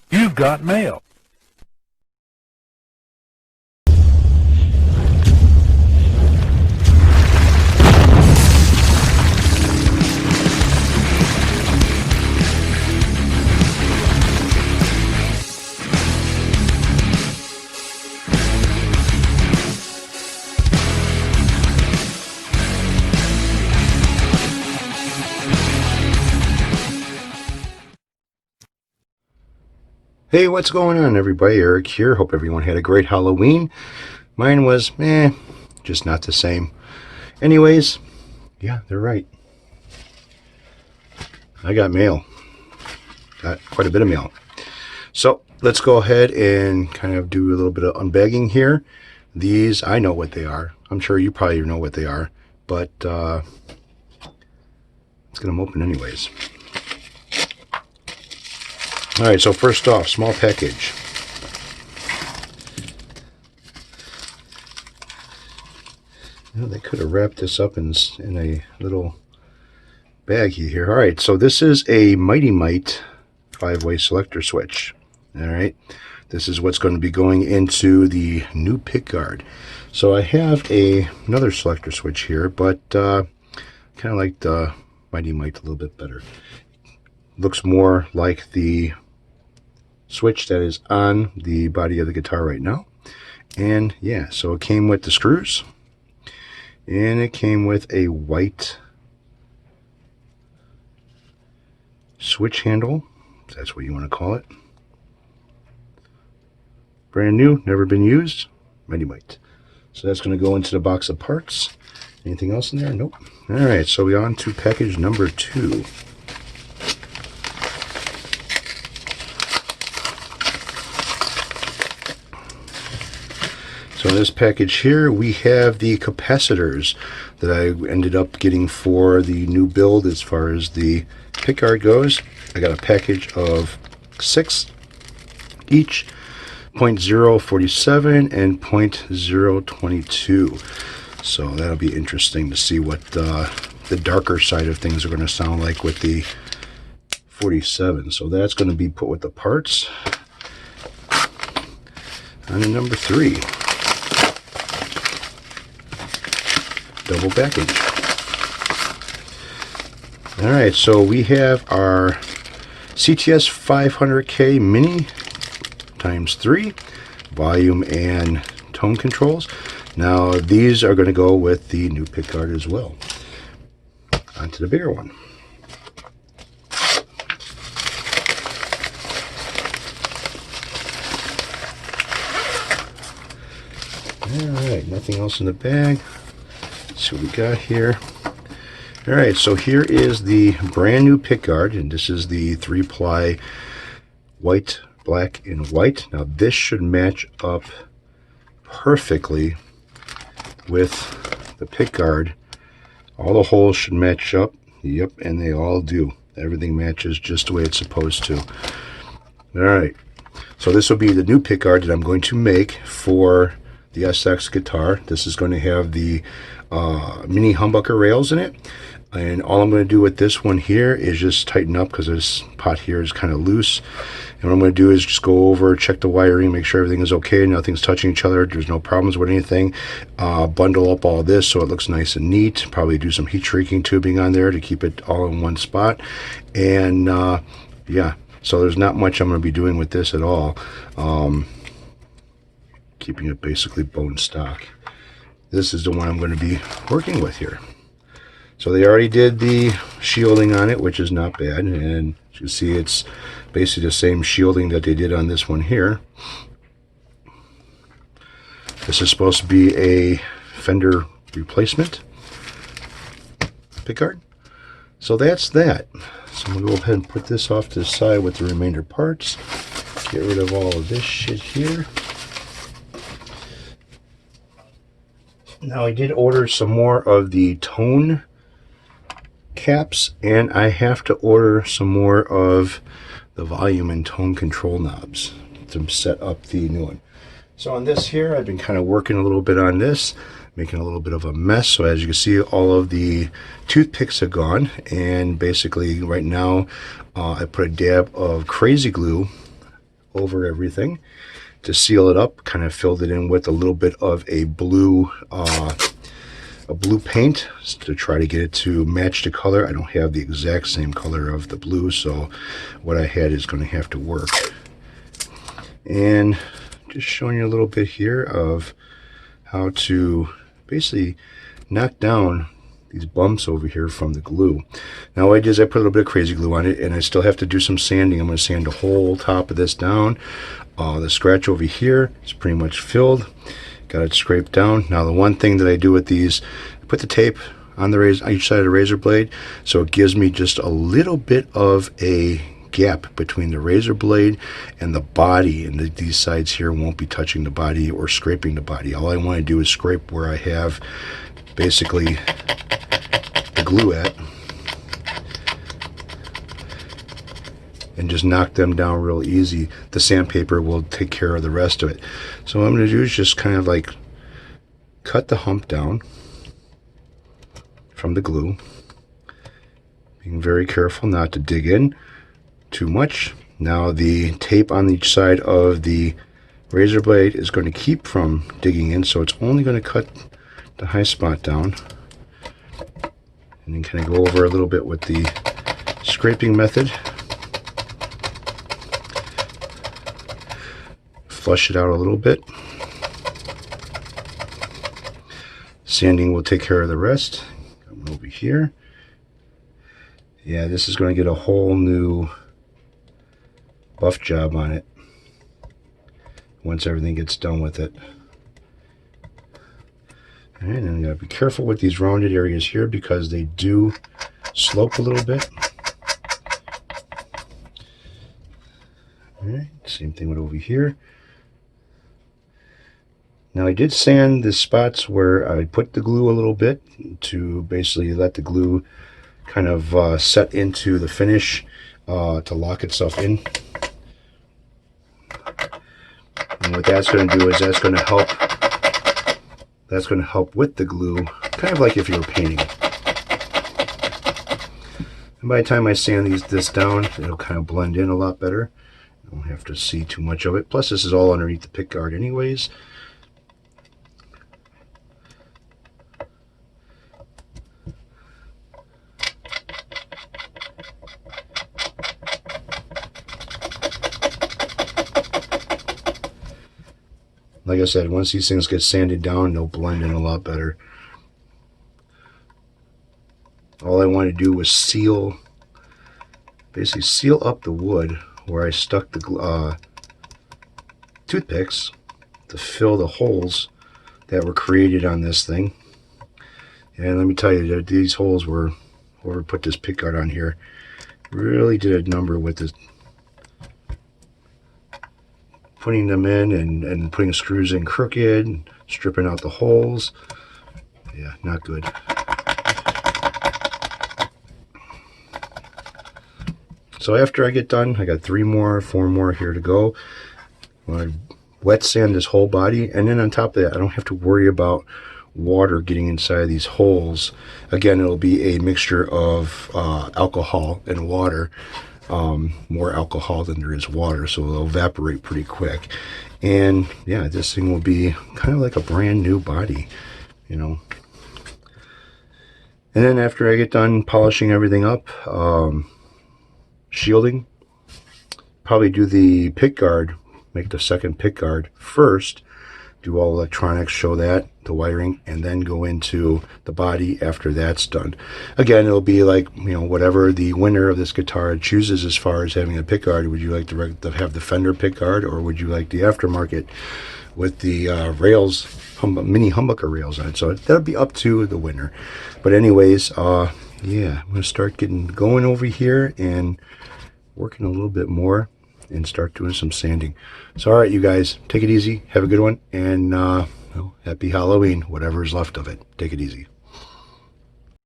You've got mail. Hey, what's going on, everybody? Eric here. Hope everyone had a great Halloween. Mine was, just not the same. Anyways, yeah, they're right. I got mail. Got quite a bit of mail. So let's go ahead and kind of do a little bit of unbagging here. These, I know what they are. I'm sure you probably know what they are, but let's get them open anyways. All right, so first off, small package. You know, they could have wrapped this up in a little baggie here. All right, so this is a Mighty Mite 5-way selector switch. All right, this is what's going to be going into the new pickguard. So I have another selector switch here, but kind of like the Mighty Mite a little bit better. Looks more like the switch that is on the body of the guitar right now. And yeah, so it came with the screws, and it came with a white switch handle, if that's what you want to call it. Brand new, never been used, Mighty Mite. So that's going to go into the box of parts. Anything else in there? Nope. All right, so we're on to package number 2. So in this package here, we have the capacitors that I ended up getting for the new build as far as the pickguard goes. I got a package of 6 each, 0.047 and 0.022. So that'll be interesting to see what the darker side of things are going to sound like with the 47. So that's going to be put with the parts on the number 3. Double package. All right, so we have our CTS 500K Mini ×3 volume and tone controls. Now these are going to go with the new pickguard as well. Onto the bigger one. All right, nothing else in the bag. Let's see what we got here. All right, so here is the brand new pickguard, and this is the 3-ply white, black, and white. Now this should match up perfectly with the pickguard. All the holes should match up. Yep, and they all do. Everything matches just the way it's supposed to. All right, so this will be the new pickguard that I'm going to make for the SX guitar. This is going to have the mini humbucker rails in it, and all I'm going to do with this one here is just tighten up because this pot here is kind of loose. And what I'm going to do is just go over, check the wiring, make sure everything is okay, nothing's touching each other, there's no problems with anything. Bundle up all this so it looks nice and neat. Probably do some heat shrinking tubing on there to keep it all in one spot. And yeah, so there's not much I'm going to be doing with this at all. Keeping it basically bone stock. This is the one I'm going to be working with here. So they already did the shielding on it, which is not bad, and as you see, it's basically the same shielding that they did on this one here. This is supposed to be a fender replacement pickguard. So that's that. So I'm going to go ahead and put this off to the side with the remainder parts. Get rid of all of this shit here. Now I did order some more of the tone caps, and I have to order some more of the volume and tone control knobs to set up the new one. So on this here, I've been kind of working a little bit on this, making a little bit of a mess. So as you can see, all of the toothpicks are gone, and basically right now I put a dab of crazy glue over everything to seal it up. Kind of filled it in with a little bit of a blue paint to try to get it to match the color. I don't have the exact same color of the blue, so what I had is going to have to work. And just showing you a little bit here of how to basically knock down these bumps over here from the glue. Now what I did is I put a little bit of crazy glue on it, and I still have to do some sanding. I'm going to sand the whole top of this down. The scratch over here is pretty much filled. Got it scraped down. Now the one thing that I do with these, I put the tape on the razor, on each side of the razor blade, so it gives me just a little bit of a gap between the razor blade and the body, and these sides here won't be touching the body or scraping the body. All I want to do is scrape where I have basically the glue at, and just knock them down real easy. The sandpaper will take care of the rest of it. So what I'm going to do is just kind of like cut the hump down from the glue, being very careful not to dig in too much. Now the tape on each side of the razor blade is going to keep from digging in, so it's only going to cut the high spot down, and then kind of go over a little bit with the scraping method. Flush it out a little bit. Sanding will take care of the rest. Come over here. Yeah, this is going to get a whole new buff job on it once everything gets done with it. Alright, and you gotta be careful with these rounded areas here because they do slope a little bit. Alright, same thing with over here. Now I did sand the spots where I put the glue a little bit to basically let the glue kind of set into the finish to lock itself in. And what that's going to do is that's going to help with the glue, kind of like if you were painting. And by the time I sand this down, it'll kind of blend in a lot better. I don't have to see too much of it. Plus this is all underneath the pick guard anyways. Like I said, once these things get sanded down, they'll blend in a lot better. All I want to do was basically seal up the wood where I stuck the toothpicks to fill the holes that were created on this thing. And let me tell you, that these holes were, whoever put this pick guard on here, really did a number with this. Putting them in and putting screws in crooked, stripping out the holes. Yeah, not good. So after I get done, I got 4 more here to go. I'm going to wet sand this whole body, and then on top of that, I don't have to worry about water getting inside these holes. Again, it'll be a mixture of alcohol and water. More alcohol than there is water, so it'll evaporate pretty quick. And yeah, this thing will be kind of like a brand new body, you know. And then after I get done polishing everything up, shielding, probably do the pick guard, make the second pick guard first, do all electronics, show that, the wiring, and then go into the body after that's done. Again, it'll be like, you know, whatever the winner of this guitar chooses as far as having a pick guard. Would you like to have the Fender pick guard, or would you like the aftermarket with the rails, mini humbucker rails on it? So that'll be up to the winner. But anyways, yeah, I'm going to start getting going over here and working a little bit more and start doing some sanding. So all right, you guys, take it easy, have a good one, and well, happy Halloween, whatever is left of it. Take it easy.